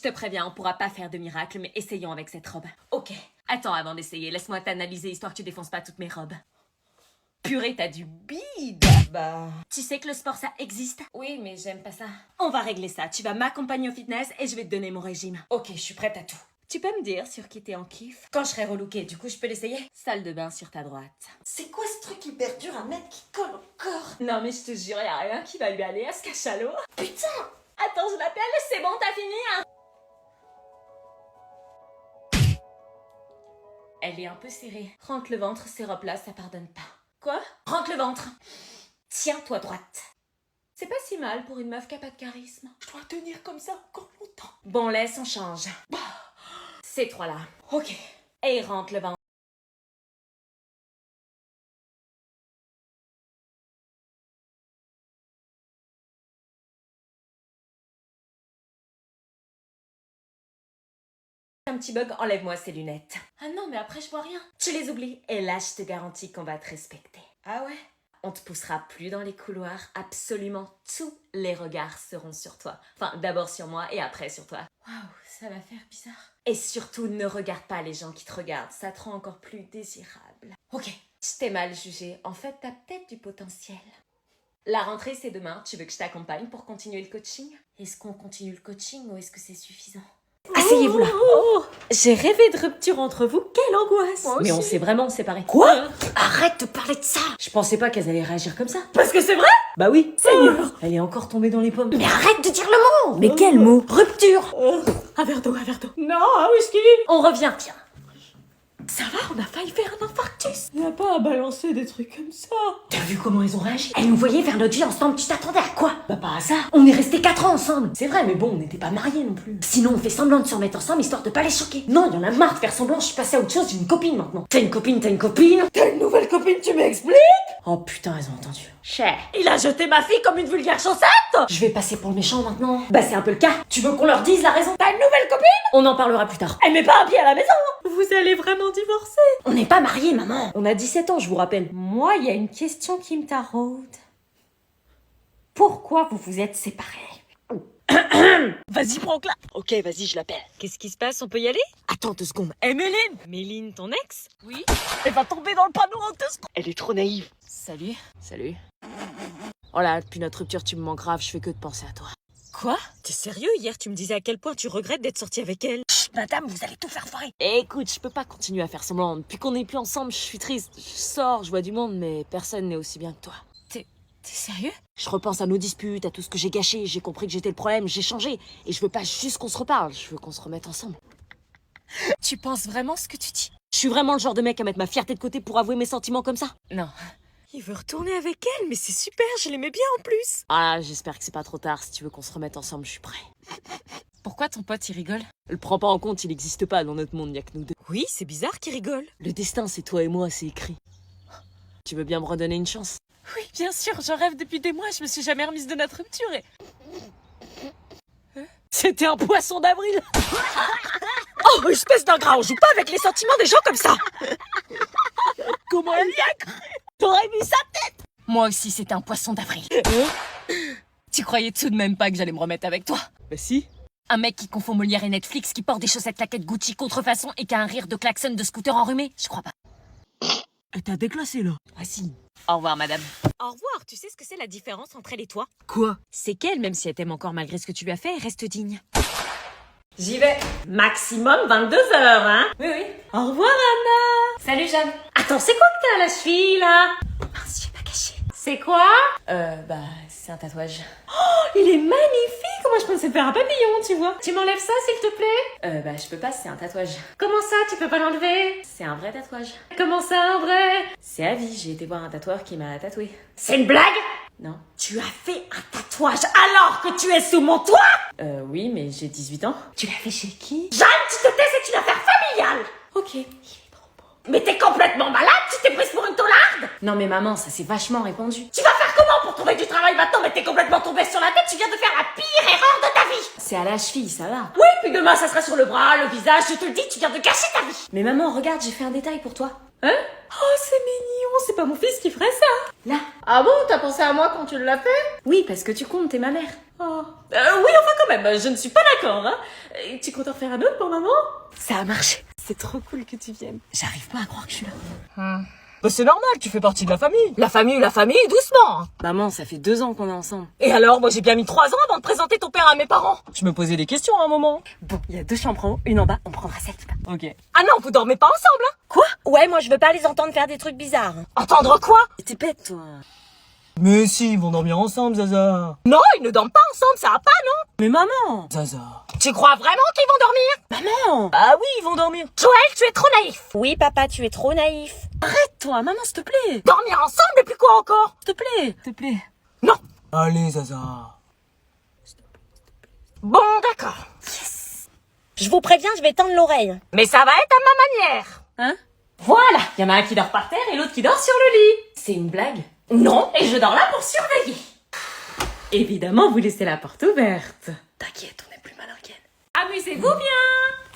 te préviens, on pourra pas faire de miracle, mais essayons avec cette robe. Ok. Attends, avant d'essayer, laisse-moi t'analyser histoire que tu défonces pas toutes mes robes. Purée, t'as du bide. Bah... Tu sais que le sport, ça existe? Oui, mais j'aime pas ça. On va régler ça. Tu vas m'accompagner au fitness et je vais te donner mon régime. Ok, je suis prête à tout. Tu peux me dire sur qui t'es en kiff? Quand je serai relookée, du coup, je peux l'essayer? Salle de bain sur ta droite. C'est quoi ce truc hyper dur à mettre qui colle au corps? Non mais je te jure, y'a rien qui va lui aller à ce cachalot. Putain! Attends, je l'appelle, c'est bon, t'as fini, hein? Elle est un peu serrée. Rentre le ventre, ces robes-là, ça pardonne pas. Quoi? Rentre le ventre. Tiens-toi droite. C'est pas si mal pour une meuf qui a pas de charisme. Je dois tenir comme ça encore longtemps. Bon, laisse, on change. Ces trois-là. Ok. Et rentre le ventre. Un petit bug, enlève-moi ces lunettes. Ah non, mais après je vois rien. Tu les oublies. Et là, je te garantis qu'on va te respecter. Ah ouais? On te poussera plus dans les couloirs. Absolument tous les regards seront sur toi. Enfin, d'abord sur moi et après sur toi. Waouh, ça va faire bizarre. Et surtout, ne regarde pas les gens qui te regardent. Ça te rend encore plus désirable. Ok, je t'ai mal jugé. En fait, t'as peut-être du potentiel. La rentrée, c'est demain. Tu veux que je t'accompagne pour continuer le coaching? Est-ce qu'on continue le coaching ou est-ce que c'est suffisant? Asseyez-vous là. Oh, j'ai rêvé de rupture entre vous. Quelle angoisse! Mais on s'est vraiment séparés. Quoi? Arrête de parler de ça! Je pensais pas qu'elles allaient réagir comme ça. Parce que c'est vrai? Bah oui. Seigneur! Elle est encore tombée dans les pommes. Mais arrête de dire le mot! Mais quel mot? Rupture! Un verre d'eau, un verre d'eau. Non, un whisky! On revient, tiens. Ça va, on a failli faire un infarctus! Il n'y a pas à balancer des trucs comme ça. T'as vu comment ils ont réagi? Elles nous voyaient faire notre vie ensemble, tu t'attendais à quoi? Bah pas à ça! On est restés 4 ans ensemble! C'est vrai, mais bon, on n'était pas mariés non plus. Sinon on fait semblant de se remettre ensemble histoire de pas les choquer! Non, y'en a marre de faire semblant, je suis passée à autre chose, j'ai une copine maintenant! T'as une copine, t'as une copine? T'as une nouvelle copine, tu m'expliques? Oh putain, elles ont entendu. Cher! Il a jeté ma fille comme une vulgaire chaussette! Je vais passer pour le méchant maintenant! Bah c'est un peu le cas! Tu veux qu'on leur dise la raison? T'as une nouvelle copine? On en parlera plus tard. Elle met pas un pied à la maison! Vous allez vraiment divorcer? On n'est pas mariés, maman! On a 17 ans, je vous rappelle. Moi, il y a une question qui me taraude. Pourquoi vous vous êtes séparés? Vas-y, prends-la. Ok, vas-y, je l'appelle. Qu'est-ce qui se passe? On peut y aller? Attends 2 secondes. Eh, Méline! Méline, ton ex? Oui? Elle va tomber dans le panneau en 2 secondes. Elle est trop naïve. Salut. Salut. Oh là, depuis notre rupture, tu me manques grave, je fais que de penser à toi. Quoi? T'es sérieux? Hier, tu me disais à quel point tu regrettes d'être sortie avec elle. Chut, madame, vous allez tout faire foirer. Écoute, je peux pas continuer à faire semblant. Depuis qu'on n'est plus ensemble, je suis triste. Je sors, je vois du monde, mais personne n'est aussi bien que toi. T'es sérieux? Je repense à nos disputes, à tout ce que j'ai gâché. J'ai compris que j'étais le problème, j'ai changé. Et je veux pas juste qu'on se reparle, je veux qu'on se remette ensemble. Tu penses vraiment ce que tu dis? Je suis vraiment le genre de mec à mettre ma fierté de côté pour avouer mes sentiments comme ça? Non. Il veut retourner avec elle, mais c'est super, je l'aimais bien en plus. Ah, j'espère que c'est pas trop tard. Si tu veux qu'on se remette ensemble, je suis prêt. Pourquoi ton pote, il rigole? Le prends pas en compte, il n'existe pas dans notre monde, y'a que nous deux. Oui, c'est bizarre qu'il rigole. Le destin, c'est toi et moi, c'est écrit. Tu veux bien me redonner une chance? Oui, bien sûr, j'en rêve depuis des mois, je me suis jamais remise de notre rupture et... C'était un poisson d'avril. Oh, espèce d'ingrat, on joue pas avec les sentiments des gens comme ça. Comment elle y a cru? T'aurais vu sa tête? Moi aussi, c'était un poisson d'avril. Tu croyais tout de même pas que j'allais me remettre avec toi? Bah si. Un mec qui confond Molière et Netflix, qui porte des chaussettes claquettes Gucci contrefaçon et qui a un rire de klaxon de scooter enrhumé? Je crois pas. Elle t'a déclassé là. Ah si. Au revoir, madame. Au revoir, tu sais ce que c'est la différence entre elle et toi? Quoi? C'est qu'elle, même si elle t'aime encore malgré ce que tu lui as fait, elle reste digne. J'y vais. Maximum 22 heures, hein? Oui, oui. Au revoir, Anna. Salut, Jeanne. Attends, c'est quoi que t'as à la cheville, là? Mince, j'ai pas caché. C'est quoi? Bah, c'est un tatouage. Oh, il est magnifique! Moi, je pensais faire un papillon, tu vois. Tu m'enlèves ça, s'il te plaît? Bah, je peux pas, c'est un tatouage. Comment ça, tu peux pas l'enlever? C'est un vrai tatouage. Comment ça, en vrai? C'est à vie, j'ai été voir un tatoueur qui m'a tatoué. C'est une blague? Non. Tu as fait un tatouage alors que tu es sous mon toit? Oui, mais j'ai 18 ans. Tu l'as fait chez qui? Jeanne, tu te tais, c'est une affaire familiale! Ok. Mais t'es complètement malade, tu t'es prise pour une taularde? Non mais maman, ça s'est vachement répandu. Tu vas faire comment pour trouver du travail maintenant? Mais t'es complètement tombée sur la tête, tu viens de faire la pire erreur de ta vie! C'est à la cheville, ça va. Oui, puis demain ça sera sur le bras, le visage, je te le dis, tu viens de gâcher ta vie! Mais maman, regarde, j'ai fait un détail pour toi. Hein? Oh, c'est mignon, c'est pas mon fils qui ferait ça. Là. Ah bon, t'as pensé à moi quand tu l'as fait? Oui, parce que tu comptes, t'es ma mère. Oh. Oui, enfin quand même, je ne suis pas d'accord, hein. Et tu comptes en faire un autre pour maman? Ça a marché. C'est trop cool que tu viennes. J'arrive pas à croire que je suis là. Bah c'est normal, tu fais partie de la famille. La famille, doucement. Hein. Maman, ça fait 2 ans qu'on est ensemble. Et alors, moi j'ai bien mis 3 ans avant de présenter ton père à mes parents. Je me posais des questions à un moment. Bon, il y a 2 chambres en haut, une en bas, on prendra celle qui va. Ok. Ah non, vous dormez pas ensemble, hein? Quoi? Ouais, moi je veux pas les entendre faire des trucs bizarres. Entendre quoi? T'es bête, toi. Mais si, ils vont dormir ensemble, Zaza. Non, ils ne dorment pas ensemble, ça va pas, non? Mais maman! Zaza. Tu crois vraiment qu'ils vont dormir? Maman! Bah oui, ils vont dormir. Joël, tu es trop naïf. Oui, papa, tu es trop naïf. Arrête-toi, maman, s'il te plaît. Dormir ensemble, et puis quoi encore? S'il te plaît. S'il te plaît. Non. Allez, Zaza. Bon, d'accord. Je vous préviens, je vais tendre l'oreille. Mais ça va être à ma manière. Hein? Voilà! Il y en a un qui dort par terre et l'autre qui dort sur le lit. C'est une blague? Non, et je dors là pour surveiller. Évidemment, vous laissez la porte ouverte. T'inquiète, on est plus malin qu'elle. Amusez-vous bien!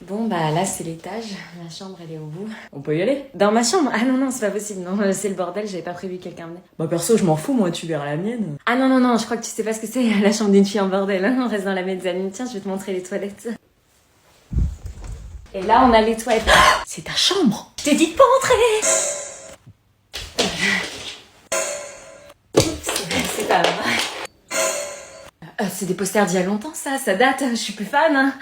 Bon, bah là, c'est l'étage. Ma chambre, elle est au bout. On peut y aller? Dans ma chambre? Ah non, non, c'est pas possible. Non, c'est le bordel, j'avais pas prévu que quelqu'un venait. Bah perso, je m'en fous, moi, tu verras la mienne. Ah non, non, non, je crois que tu sais pas ce que c'est, la chambre d'une fille en bordel. Hein. On reste dans la mezzanine. Tiens, je vais te montrer les toilettes. Et là, on a les toilettes. C'est ta chambre! Je t'ai dit de pas entrer! C'est pas vrai. C'est des posters d'il y a longtemps, ça date, je suis plus fan. Hein.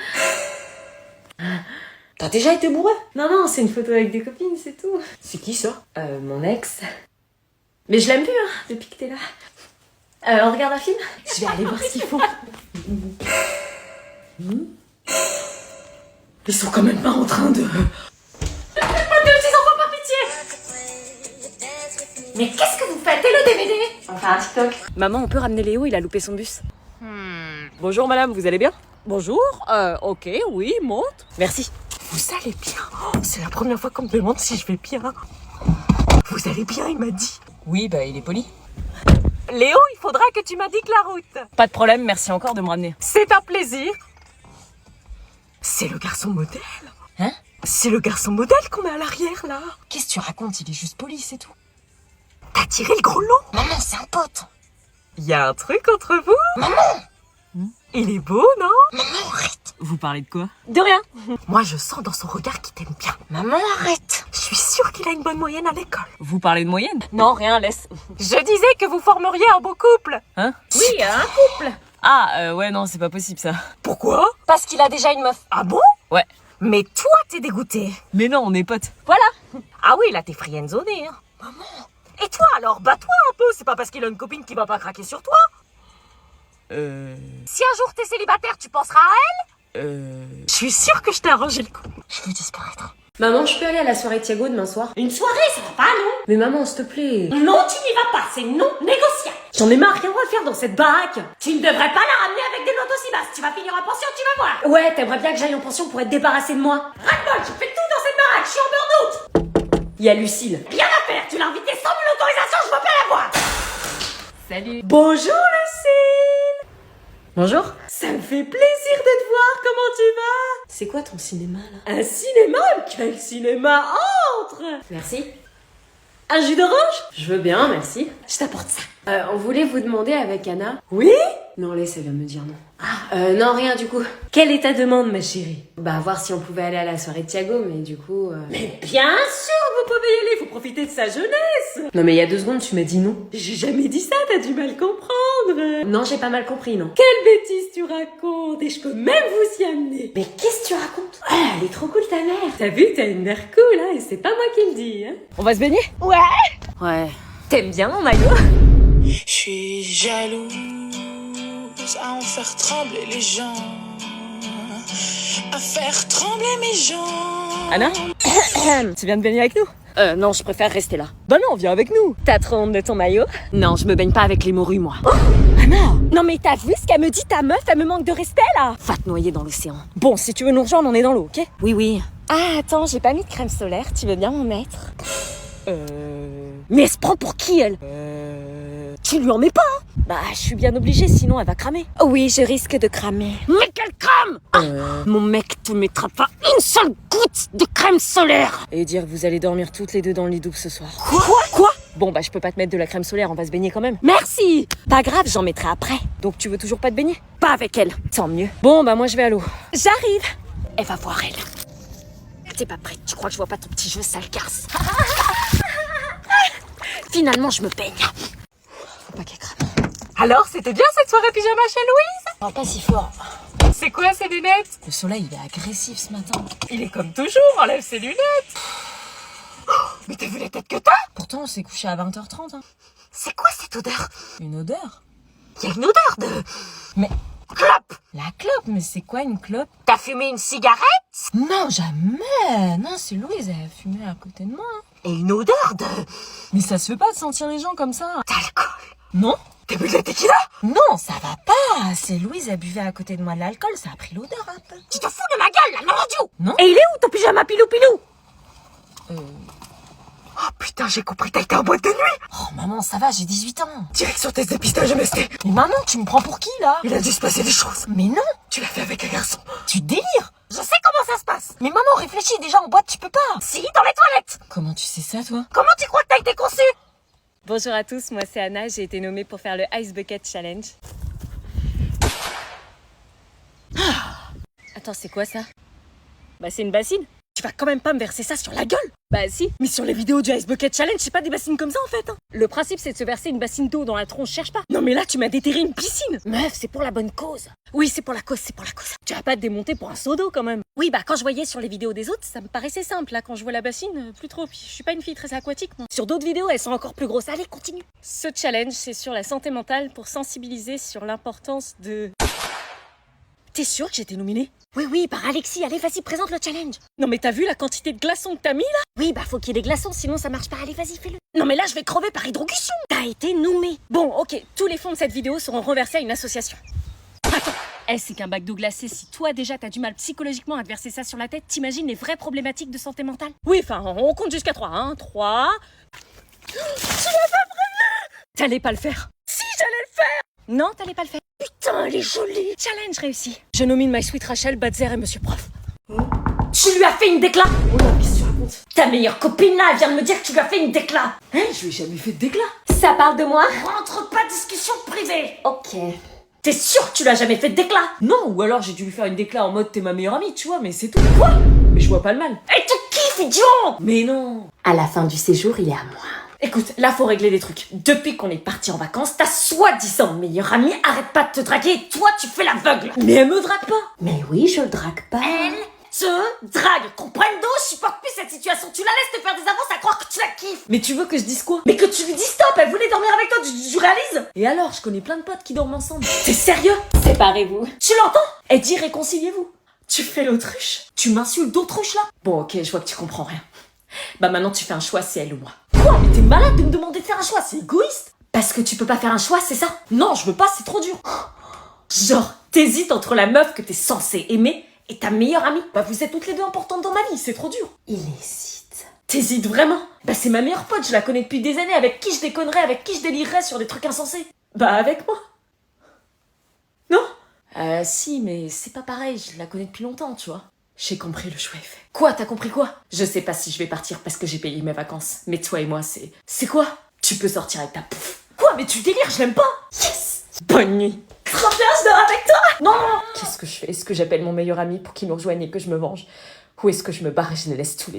T'as déjà été bourré? Non, non, c'est une photo avec des copines, c'est tout. C'est qui ça? Mon ex. Mais je l'aime plus, hein, depuis que t'es là. On regarde un film? Je vais aller voir ce qu'ils font. Ils sont quand même pas en train de... Pas de petits enfants, par pitié! Mais qu'est-ce que vous faites? Et le DVD? On fait un TikTok. Maman, on peut ramener Léo, il a loupé son bus. Bonjour madame, vous allez bien? Bonjour, ok, oui, monte. Merci. Vous allez bien? Oh, c'est la première fois qu'on me demande si je vais bien. Vous allez bien, il m'a dit. Oui, bah il est poli. Léo, il faudra que tu m'indiques la route. Pas de problème, merci encore de me ramener. C'est un plaisir. C'est le garçon modèle. Hein? C'est le garçon modèle qu'on a à l'arrière, là. Qu'est-ce que tu racontes? Il est juste poli, c'est tout. T'as tiré le gros lot? Maman, c'est un pote. Il y a un truc entre vous? Maman! Il est beau, non? Maman, arrête! Vous parlez de quoi? De rien. Moi, je sens dans son regard qu'il t'aime bien. Maman, arrête! Je suis sûre qu'il a une bonne moyenne à l'école. Vous parlez de moyenne? Non, rien, laisse. Je disais que vous formeriez un beau couple. Hein? Oui, un couple. Ah, ouais, non, c'est pas possible ça. Pourquoi? Parce qu'il a déjà une meuf. Ah bon? Ouais. Mais toi, t'es dégoûté. Mais non, on est potes. Voilà. Ah oui, là, t'es friendzoné, hein. Maman. Et toi, alors, bats-toi un peu. C'est pas parce qu'il a une copine qui va pas craquer sur toi. Si un jour t'es célibataire, tu penseras à elle? Je suis sûre que je t'ai arrangé le coup. Je veux disparaître. Maman, je peux aller à la soirée Thiago demain soir? Une soirée, ça va pas, non? Mais maman, s'il te plaît. Non, tu n'y vas pas, c'est non négociable. J'en ai marre, rien à faire dans cette baraque. Tu ne devrais pas la ramener avec des notes aussi basses. Tu vas finir en pension, tu vas voir. Ouais, t'aimerais bien que j'aille en pension pour être débarrassée de moi. Ras-le-bol, je fais tout dans cette baraque, je suis en burn-out. Il y a Lucille. Rien à faire, tu l'as invitée sans mon autorisation, je veux pas la voir. Salut. Bonjour Lucille. Bonjour. Ça me fait plaisir de te voir, comment tu vas? C'est quoi ton cinéma là? Un cinéma? Quel cinéma? Entre. Merci. Un jus d'orange? Je veux bien, merci. Je t'apporte ça. On voulait vous demander avec Anna. Oui? Non, laisse, elle vient me dire non. Ah, non, rien du coup. Quelle est ta demande, ma chérie? Bah, voir si on pouvait aller à la soirée de Thiago, mais du coup... Mais bien sûr, vous pouvez y aller, faut profiter de sa jeunesse. Non, mais il y a 2 secondes, tu m'as dit non. J'ai jamais dit ça, t'as du mal comprendre. Non, j'ai pas mal compris, non. Quelle bêtise tu racontes, et je peux même vous y amener. Mais qu'est-ce que tu racontes? Ah, elle est trop cool, ta mère. T'as vu, t'as une mère cool, hein, et c'est pas moi qui le dis, hein. On va se baigner? Ouais. Ouais. T'aimes bien mon maillot? Je suis jalouse à en faire trembler les gens, à faire trembler mes gens. Anna? Tu viens de baigner avec nous? Non, je préfère rester là. Bah non, viens avec nous. T'as trop honte de ton maillot? Non, je me baigne pas avec les morues, moi. Anna! Non mais t'as vu ce qu'elle me dit, ta meuf? Elle me manque de respect, là. Va te noyer dans l'océan. Bon, si tu veux nous rejoindre, on est dans l'eau, ok? Oui, oui. Ah, attends, j'ai pas mis de crème solaire. Tu veux bien m'en mettre? Mais elle se prend pour qui, elle? Tu lui en mets pas, hein? Bah, je suis bien obligée, sinon elle va cramer. Oui, je risque de cramer. Mais quelle crème! Mon mec te mettra pas une seule goutte de crème solaire. Et dire que vous allez dormir toutes les deux dans le lit double ce soir. Quoi? Bon, bah, je peux pas te mettre de la crème solaire, on va se baigner quand même. Merci. Pas grave, j'en mettrai après. Donc tu veux toujours pas te baigner? Pas avec elle. Tant mieux. Bon, bah, moi je vais à l'eau. J'arrive. Elle va voir elle. T'es pas prête, tu crois que je vois pas ton petit jeu, sale garce. Finalement, je me baigne. Faut pas qu'elle crame. Alors, c'était bien cette soirée pyjama chez Louise? Oh, pas si fort. C'est quoi ces lunettes? Le soleil, il est agressif ce matin. Il est comme toujours, enlève ses lunettes. Oh, mais t'as vu la tête que t'as? Pourtant, on s'est couché à 20h30. Hein. C'est quoi cette odeur? Une odeur? Il y a une odeur de... Mais... clope. La clope? Mais c'est quoi une clope? T'as fumé une cigarette? Non, jamais. Non, c'est Louise, elle a fumé à côté de moi. Hein. Et une odeur de... Mais ça se fait pas de sentir les gens comme ça. d'alcool. Non? T'as bu de la tequila? Non, ça va pas. C'est Louise, elle buvait à côté de moi de l'alcool, ça a pris l'odeur un peu. Tu te fous de ma gueule, là, non, Dieu. Non? Et il est où ton pyjama pilou? Oh putain, j'ai compris, t'as été en boîte de nuit. Oh maman, ça va, j'ai 18 ans. Direction test dépistage MST. Mais maman, tu me prends pour qui là? Il a dû se passer des choses. Mais non, Tu l'as fait avec un garçon. tu délires. Je sais comment ça se passe. Mais maman, réfléchis, déjà en boîte, tu peux pas. Si, dans les toilettes. Comment tu sais ça, toi? Comment tu crois que t'as été conçue? Bonjour à tous, moi c'est Anna, j'ai été nommée pour faire le Ice Bucket Challenge. Attends, c'est quoi ça? Bah c'est une bassine. Tu vas quand même pas me verser ça sur la gueule? Bah si. Mais sur les vidéos du Ice Bucket Challenge, c'est pas des bassines comme ça en fait. Hein. Le principe c'est de se verser une bassine d'eau dans la tronche, cherche pas. Non mais là tu m'as déterré une piscine. Meuf, c'est pour la bonne cause. Oui, c'est pour la cause, c'est pour la cause. Tu vas pas te démonter pour un seau d'eau quand même. Oui, bah quand je voyais sur les vidéos des autres, ça me paraissait simple. Là, quand je vois la bassine, plus trop. Puis je suis pas une fille très aquatique, moi. Sur d'autres vidéos, elles sont encore plus grosses. Allez, continue. Ce challenge, c'est sur la santé mentale pour sensibiliser sur l'importance de... T'es sûre que j'ai été nominée? Oui, par Alexis. Allez, vas-y, présente le challenge. Non, mais t'as vu la quantité de glaçons que t'as mis, là? Oui, bah faut qu'il y ait des glaçons, sinon ça marche pas. Allez, vas-y, fais-le. Non, mais là, je vais crever par hydrocution. T'as été nommée. Bon, ok, tous les fonds de cette vidéo seront reversés à une association. Attends. C'est qu'un bac d'eau glacée. Si toi, déjà, t'as du mal psychologiquement à te verser ça sur la tête, t'imagines les vraies problématiques de santé mentale? Oui, enfin, on compte jusqu'à 3. 1, 3... Tu m'as pas prévenu! T'allais pas le faire. Si, j'allais le faire! Non, t'allais pas le faire. Putain, elle est jolie. Challenge réussi. Je nomine My Sweet Rachel, Badzer et Monsieur Prof. Tu lui as fait une déclat? Oh là, qu'est-ce que tu racontes? Ta meilleure copine là, elle vient de me dire que tu lui as fait une déclat. Hein? Je lui ai jamais fait de déclat. Ça parle de moi? Rentre pas, discussion privée. Ok. T'es sûr que tu l'as jamais fait de déclat? Non, ou alors j'ai dû lui faire une déclat en mode t'es ma meilleure amie, tu vois, mais c'est tout. Quoi? Mais je vois pas le mal. Elle te kiffe, idiot. Mais non. À la fin du séjour, il est à moi. Écoute, là faut régler des trucs. Depuis qu'on est parti en vacances, ta soi-disant meilleure amie arrête pas de te draguer et toi tu fais l'aveugle. Mais elle me drague pas. Mais oui, je le drague pas. Elle te drague. Comprenne donc, je supporte plus cette situation. Tu la laisses te faire des avances à croire que tu la kiffes. Mais tu veux que je dise quoi? Mais que tu lui dis stop, elle voulait dormir avec toi, tu réalises? Et alors, je connais plein de potes qui dorment ensemble. T'es sérieux? Séparez-vous. Tu l'entends? Elle dit réconciliez-vous. Tu fais l'autruche? Tu m'insultes d'autruche là? Bon, ok, je vois que tu comprends rien. Bah maintenant tu fais un choix, c'est elle ou moi. Quoi? Mais t'es malade de me demander de faire un choix, c'est égoïste. Parce que tu peux pas faire un choix, c'est ça? Non, je veux pas, c'est trop dur. Genre, t'hésites entre la meuf que t'es censée aimer et ta meilleure amie. Bah vous êtes toutes les deux importantes dans ma vie, c'est trop dur. Il hésite. T'hésites vraiment? Bah c'est ma meilleure pote, je la connais depuis des années, avec qui je déconnerais, avec qui je délirerais sur des trucs insensés. Bah avec moi. Non? Si, mais c'est pas pareil, je la connais depuis longtemps, tu vois. J'ai compris, le choix est fait. Quoi? T'as compris quoi? Je sais pas si je vais partir parce que j'ai payé mes vacances, mais toi et moi, c'est... C'est quoi? Tu peux sortir avec ta pouf. Quoi? Mais tu délires, je l'aime pas. Yes! Bonne nuit. Trop bien, je dors avec toi! Non! Qu'est-ce que je fais? Est-ce que j'appelle mon meilleur ami pour qu'il me rejoigne et que je me venge? Ou est-ce que je me barre et je les laisse tous les